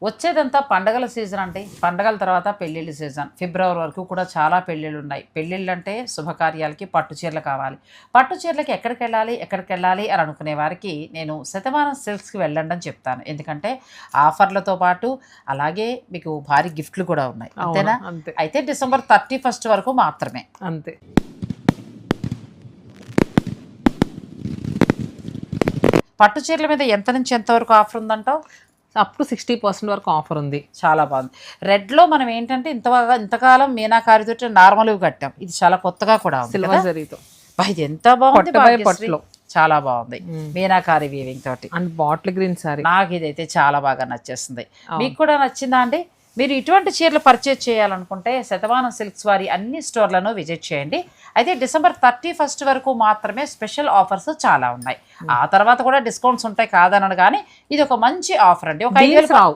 వచ్చేదంతా పండగల సీజన్ అండి. పండగల తర్వాత పెళ్ళిళ్ళ సీజన్. ఫిబ్రవరి వరకు కూడా చాలా పెళ్ళిళ్ళు ఉన్నాయి. పెళ్ళిళ్ళు అంటే శుభకార్యాలకి పట్టు చీరలు కావాలి. పట్టు చీరలకి ఎక్కడికెళ్ళాలి అని అనుకునే వారికి నేను శతమానం సిల్క్స్‌కి వెళ్ళండి అని చెప్తాను. ఎందుకంటే ఆఫర్‌లతో పాటు అలాగే మీకు భారీ గిఫ్ట్‌లు కూడా ఉన్నాయి. అవును. అంతేనా? అంతే. అయితే డిసెంబర్ 31 వరకు మాత్రమే. అంతే. పట్టు చీరల మీద ఎంత నుంచి ఎంత వరకు ఆఫర్ ఉందంటావు? అప్ టు 60% వరకు ఆఫర్ ఉంది. చాలా బాగుంది. రెడ్‌లో మనం ఏంటంటే ఇంతకాలం మీనాకారితోటి నార్మల్‌వి కట్టాం. ఇది చాలా కొత్తగా కూడా ఉంది కదా! సిల్వర్ జరీతో ఇది ఎంత బాగుంది పట్టు బై భాగ్యశ్రీ. పట్టులో. చాలా బాగుంది. మీనాకారి వీవింగ్ తోటి. And bottle green sorry. నాకు ఇదైతే చాలా బాగా నచ్చేస్తుంది. అవును. మీకు కూడా నచ్చిందా అండి? మీరు ఇటువంటి చీరలు పర్చేజ్ చేయాలనుకుంటే శతమానం సిల్క్స్ వారి అన్ని స్టోర్లను విజిట్ చేయండి. అయితే డిసెంబర్ 31 వరకు మాత్రమే స్పెషల్ ఆఫర్స్ చాలా ఉన్నాయి. ఆ తర్వాత కూడా డిస్కౌంట్స్ ఉంటాయి కాదనను, కానీ ఇది ఒక మంచి ఆఫర్ అండి. ఒక 5,000 రావు.